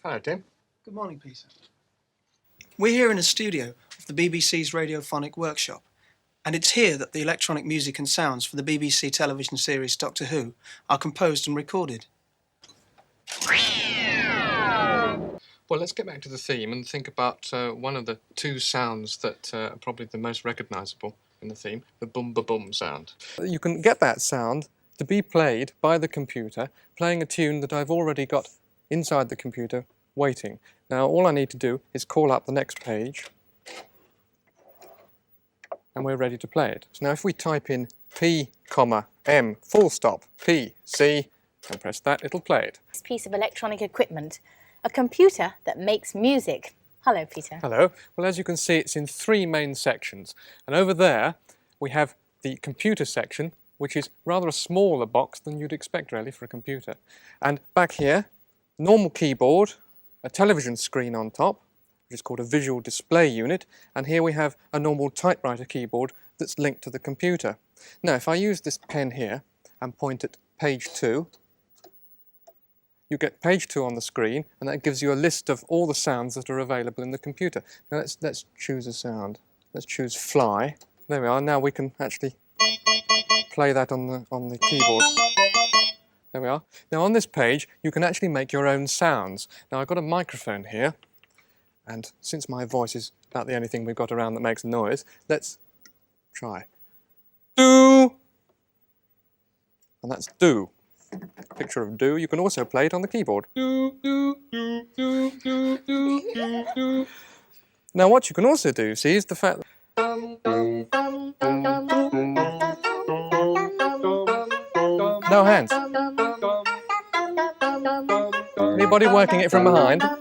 Hello, Tim. Good morning, Peter. We're here in a studio of the BBC's Radiophonic Workshop, and it's here that the electronic music and sounds for the BBC television series Doctor Who are composed and recorded. Well, let's get back to the theme and think about one of the two sounds that are probably the most recognisable in the theme, the boom-ba-boom sound. You can get that sound to be played by the computer, playing a tune that I've already got inside the computer waiting. Now, all I need to do is call up the next page, and we're ready to play it. So now if we type in P, M, full stop, P, C, and press that, it'll play it. This piece of electronic equipment, a computer that makes music. Hello, Peter. Hello. Well, as you can see, it's in three main sections. And over there, we have the computer section, which is rather a smaller box than you'd expect, really, for a computer. And back here, normal keyboard, a television screen on top, which is called a visual display unit, and here we have a normal typewriter keyboard that's linked to the computer. Now, if I use this pen here and point at page 2, you get page 2 on the screen, and that gives you a list of all the sounds that are available in the computer. Now let's choose a sound. Let's choose fly. There we are. Now we can actually play that on the keyboard. There we are. Now on this page, you can actually make your own sounds. Now I've got a microphone here, and since my voice is about the only thing we've got around that makes noise, let's try. Do! And that's do. Picture of do. You can also play it on the keyboard. Do, do, do, do, do, do, do, do. Now what you can also do, see, is the fact that no hands. Anybody working it from behind? I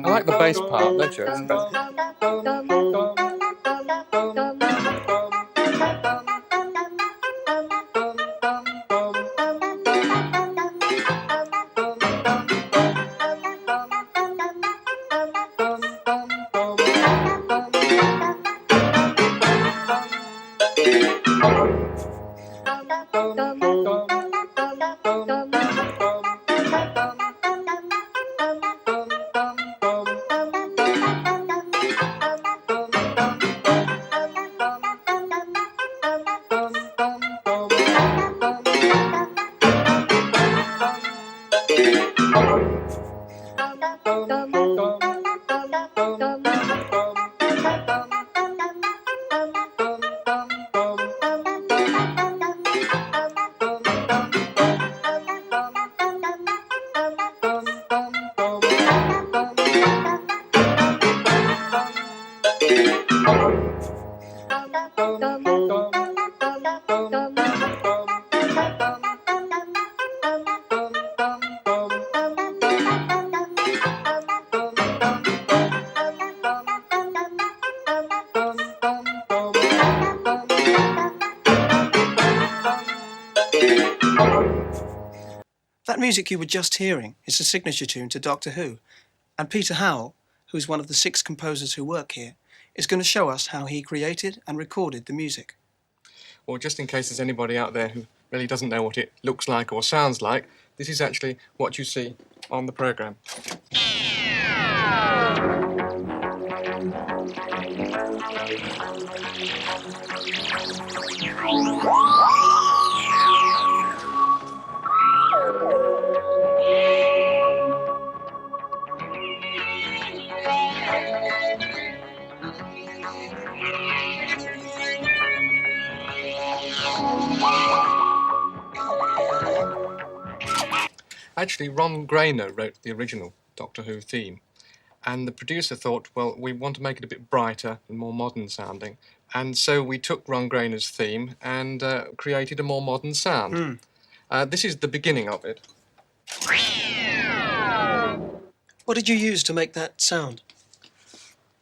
like the bass part, don't you? It's better. That music you were just hearing is the signature tune to Doctor Who, and Peter Howell, who is one of the 6 composers who work here, is going to show us how he created and recorded the music. Well, just in case there's anybody out there who really doesn't know what it looks like or sounds like, this is actually what you see on the programme. Actually, Ron Grainer wrote the original Doctor Who theme, and the producer thought, well, we want to make it a bit brighter and more modern sounding, and so we took Ron Grainer's theme and created a more modern sound. This is the beginning of it. What did you use to make that sound?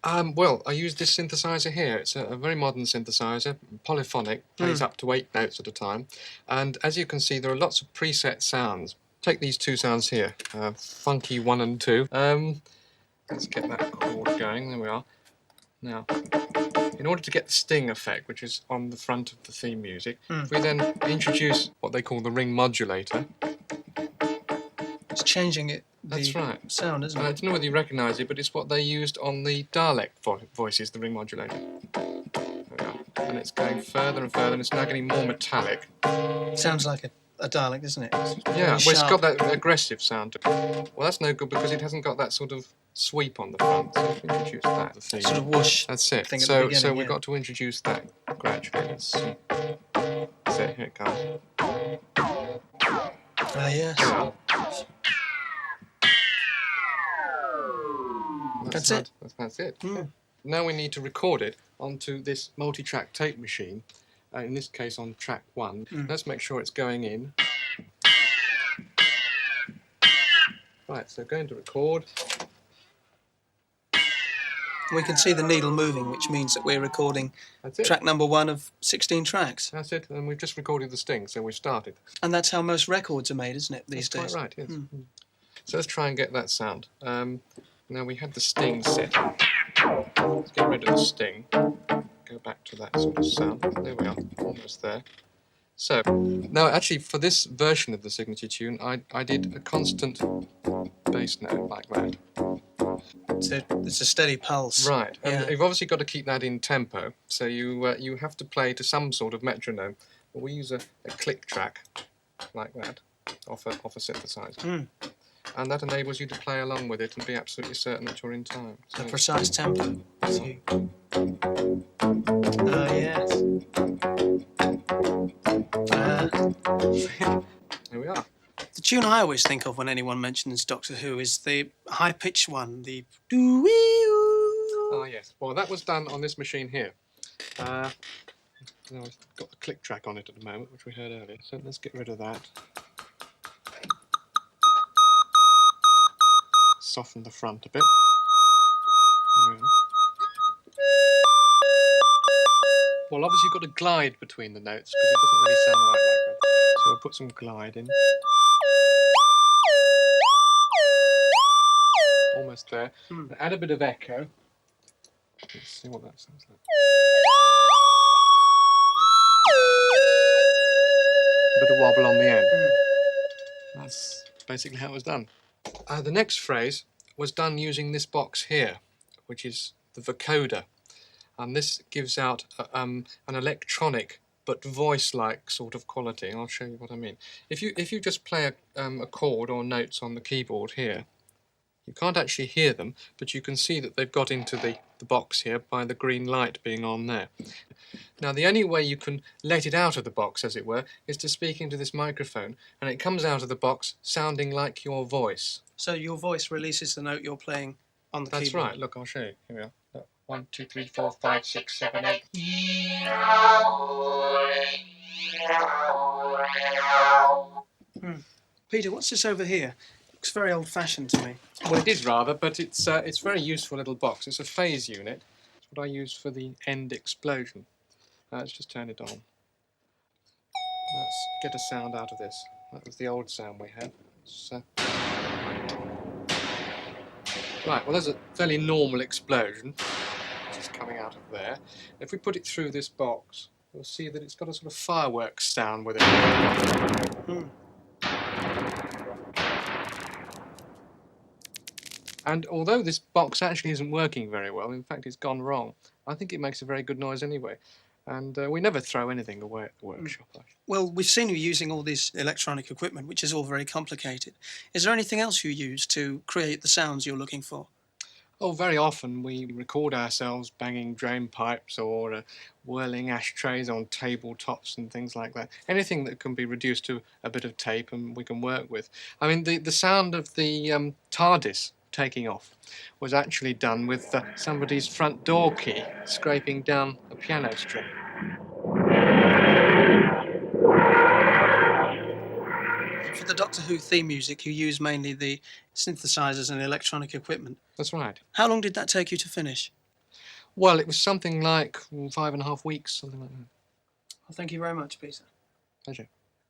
Well, I used this synthesizer here. It's a very modern synthesizer, polyphonic, plays up to 8 notes at a time. And as you can see, there are lots of preset sounds. Take these 2 sounds here, funky 1 and 2. Let's get that chord going, there we are. Now, in order to get the sting effect, which is on the front of the theme music, if we then introduce what they call the ring modulator. It's changing it. That's right. Sound, isn't And it? I don't know whether you recognise it, but it's what they used on the Dalek voices, the ring modulator. There we are. And it's going further and further, and it's now getting more metallic. Sounds like a Dalek, doesn't it? Yeah, well, it's got that aggressive sound. Well, that's no good because it hasn't got that sort of sweep on the front. So if we introduce that, the theme. Sort of whoosh. That's it. Thing at the So beginning, we've yeah. got to introduce that gradually. Let's see. That's it. Here it comes. Yes. That's it. That's it. Yeah. Now we need to record it onto this multi-track tape machine. In this case, on track 1. Let's make sure it's going in. Right. So going to record. We can see the needle moving, which means that we're recording track number 1 of 16 tracks. That's it, and we've just recorded the sting, so we've started. And that's how most records are made, isn't it, these days? Quite right, yes. So let's try and get that sound. Now we had the sting set. Let's get rid of the sting. Go back to that sort of sound. There we are, almost there. So, now actually for this version of the signature tune, I did a constant bass note like that. It's a steady pulse. Right, and Yeah. you've obviously got to keep that in tempo, so you have to play to some sort of metronome. Well, we use a click track like that off a synthesizer. And that enables you to play along with it and be absolutely certain that you're in time. So A precise tempo. Yes. here we are. The tune I always think of when anyone mentions Doctor Who is the high-pitched one, the doo-wee-oo. Ah, yes. Well, that was done on this machine here. Now I've got the click track on it at the moment, which we heard earlier. So let's get rid of that. Soften the front a bit. There we are. Well, obviously you've got to glide between the notes because it doesn't really sound right like that. So we'll put some glide in. Almost there. Add a bit of echo. Let's see what that sounds like. A bit of wobble on the end. That's basically how it was done. The next phrase was done using this box here, which is the vocoder. And this gives out an electronic but voice-like sort of quality. And I'll show you what I mean. If you just play a chord or notes on the keyboard here, you can't actually hear them, but you can see that they've got into the box here by the green light being on there. Now, the only way you can let it out of the box, as it were, is to speak into this microphone, and it comes out of the box sounding like your voice. So your voice releases the note you're playing on the keyboard. That's right. Look, I'll show you. Here we are. Look. 1, 2, 3, 4, 5, 6, 7, 8. Peter, what's this over here? Looks very old-fashioned to me. Well, it is rather, but it's a very useful little box. It's a phase unit. It's what I use for the end explosion. Let's just turn it on. Let's get a sound out of this. That was the old sound we had. Right, well, there's a fairly normal explosion just coming out of there. If we put it through this box, you'll see that it's got a sort of fireworks sound with it. And although this box actually isn't working very well, in fact it's gone wrong, I think it makes a very good noise anyway. And we never throw anything away at the workshop. Well, we've seen you using all this electronic equipment, which is all very complicated. Is there anything else you use to create the sounds you're looking for? Oh, very often we record ourselves banging drain pipes or whirling ashtrays on tabletops and things like that. Anything that can be reduced to a bit of tape and we can work with. I mean, the sound of the TARDIS taking off was actually done with somebody's front door key scraping down a piano string. For the Doctor Who theme music, you use mainly the synthesizers and electronic equipment. That's right. How long did that take you to finish? Well, it was something like 5.5 weeks, something like that. Well, thank you very much, Peter. Pleasure.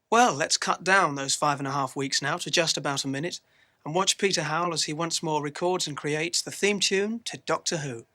Well, let's cut down those 5.5 weeks now to just about a minute and watch Peter Howell as he once more records and creates the theme tune to Doctor Who.